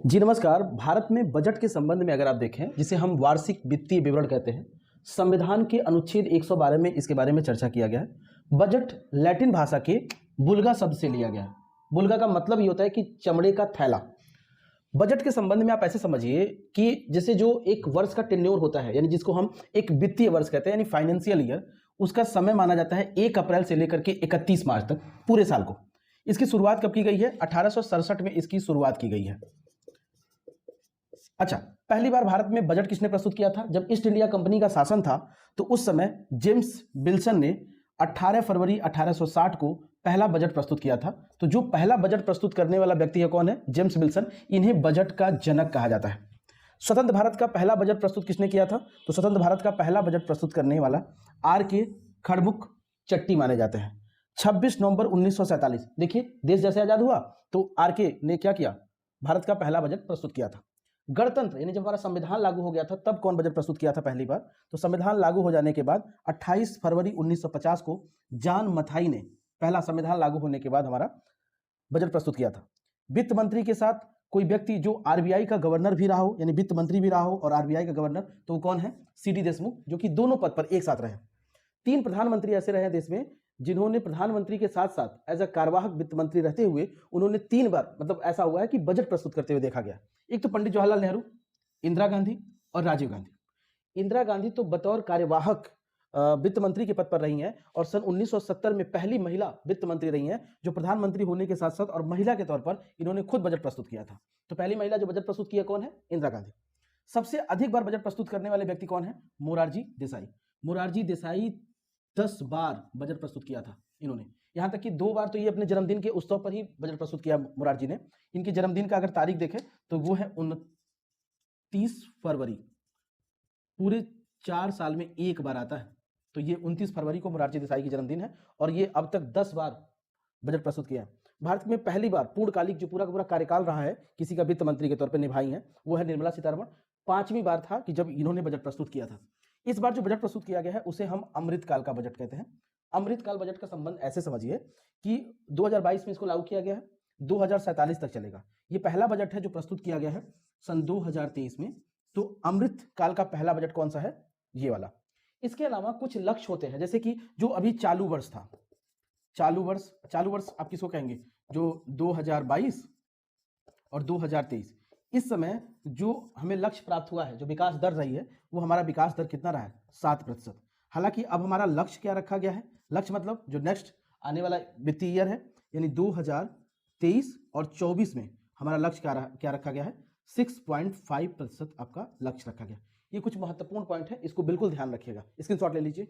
जी नमस्कार। भारत में बजट के संबंध में अगर आप देखें, जिसे हम वार्षिक वित्तीय विवरण कहते हैं, संविधान के अनुच्छेद 112 में इसके बारे में चर्चा किया गया है। बजट लैटिन भाषा के बुल्गा शब्द से लिया गया है। बुल्गा का मतलब ये होता है कि चमड़े का थैला। बजट के संबंध में आप ऐसे समझिए कि जैसे जो एक वर्ष का टेन्योर होता है, यानी जिसको हम एक वित्तीय वर्ष कहते हैं, यानी फाइनेंशियल ईयर, उसका समय माना जाता है 1 अप्रैल से लेकर के 31 मार्च तक, पूरे साल को। इसकी शुरुआत कब की गई है? 1867 में इसकी शुरुआत की गई है। अच्छा, पहली बार भारत में बजट किसने प्रस्तुत किया था? जब ईस्ट इंडिया कंपनी का शासन था, तो उस समय जेम्स विल्सन ने 18 फरवरी 1860 को पहला बजट प्रस्तुत किया था। तो जो पहला बजट प्रस्तुत करने वाला व्यक्ति है, कौन है? James Wilson. इन्हें बजट का जनक कहा जाता है। स्वतंत्र भारत का पहला बजट प्रस्तुत किसने किया था? तो स्वतंत्र भारत का पहला बजट प्रस्तुत करने वाला R.K. खड़मुख चट्टी माने जाते हैं। 26 नवंबर 1947। देखिए, देश जैसे आजाद हुआ तो R.K. ने क्या किया? भारत का पहला बजट प्रस्तुत किया था। गणतंत्र यानी जब हमारा संविधान लागू हो गया था, तब कौन बजट प्रस्तुत किया था पहली बार? तो संविधान लागू हो जाने के बाद 28 फरवरी 1950 को जॉन मथाई ने पहला संविधान लागू होने के बाद हमारा बजट प्रस्तुत किया था। वित्त मंत्री के साथ कोई व्यक्ति जो आरबीआई का गवर्नर भी रहा हो, यानी वित्त मंत्री भी रहा हो और आरबीआई का गवर्नर, तो वो कौन है? सीडी देशमुख, जो कि दोनों पद पर एक साथ रहे। 3 प्रधानमंत्री ऐसे रहे देश में जिन्होंने प्रधानमंत्री के साथ साथ एज अ कार्यवाहक वित्त मंत्री रहते हुए उन्होंने 3 बार, मतलब ऐसा हुआ है कि बजट प्रस्तुत करते हुए देखा गया। एक तो पंडित जवाहरलाल नेहरू, इंदिरा गांधी और राजीव गांधी। इंदिरा गांधी तो बतौर कार्यवाहक वित्त मंत्री के पद पर रही हैं और सन 1970 में पहली महिला वित्त मंत्री रही हैं जो प्रधानमंत्री होने के साथ साथ और महिला के तौर पर इन्होंने खुद बजट प्रस्तुत किया था। तो पहली महिला जो बजट प्रस्तुत किया कौन है? इंदिरा गांधी। सबसे अधिक बार बजट प्रस्तुत करने वाले व्यक्ति कौन है? मोरारजी देसाई। मोरारजी देसाई 10 बार बजट प्रस्तुत किया था इन्होंने। यहां तक कि 2 बार तो ये अपने जन्मदिन के उत्सव पर ही बजट प्रस्तुत किया मोरारजी ने। इनके जन्मदिन का अगर तारीख देखें तो वो है 29 फरवरी। पूरे 4 साल में एक बार आता है, तो ये 29 फरवरी को मोरारजी देसाई की जन्मदिन है और ये अब तक 10 बार बजट प्रस्तुत किया है। भारत में पहली बार पूर्णकालिक जो पूरा का पूरा कार्यकाल रहा है किसी का वित्त मंत्री के तौर पर निभाई है, वो है निर्मला सीतारमण। 5वीं बार था कि जब इन्होंने बजट प्रस्तुत किया था। इस बार जो बजट प्रस्तुत किया गया है उसे हम अमृतकाल का बजट कहते हैं। अमृतकाल बजट का संबंध ऐसे समझिए कि 2022 में इसको लागू किया गया है, 2047 तक चलेगा। ये पहला बजट है जो प्रस्तुत किया गया है सन 2023 में। तो अमृतकाल का पहला बजट कौन सा है? ये वाला। इसके अलावा कुछ लक्ष्य होते हैं, जैसे कि जो अभी चालू वर्ष था, चालू वर्ष आप किसको कहेंगे? जो 2022 और 2023, इस समय जो हमें लक्ष्य प्राप्त हुआ है, जो विकास दर रही है, वो हमारा विकास दर कितना रहा है? 7%। हालांकि अब हमारा लक्ष्य क्या रखा गया है? लक्ष्य मतलब जो नेक्स्ट आने वाला वित्तीय ईयर है, यानी 2023 और 24 में हमारा लक्ष्य क्या रखा गया है? 6.5% आपका लक्ष्य रखा गया। ये कुछ महत्वपूर्ण पॉइंट है, इसको बिल्कुल ध्यान रखिएगा, स्क्रीनशॉट ले लीजिए।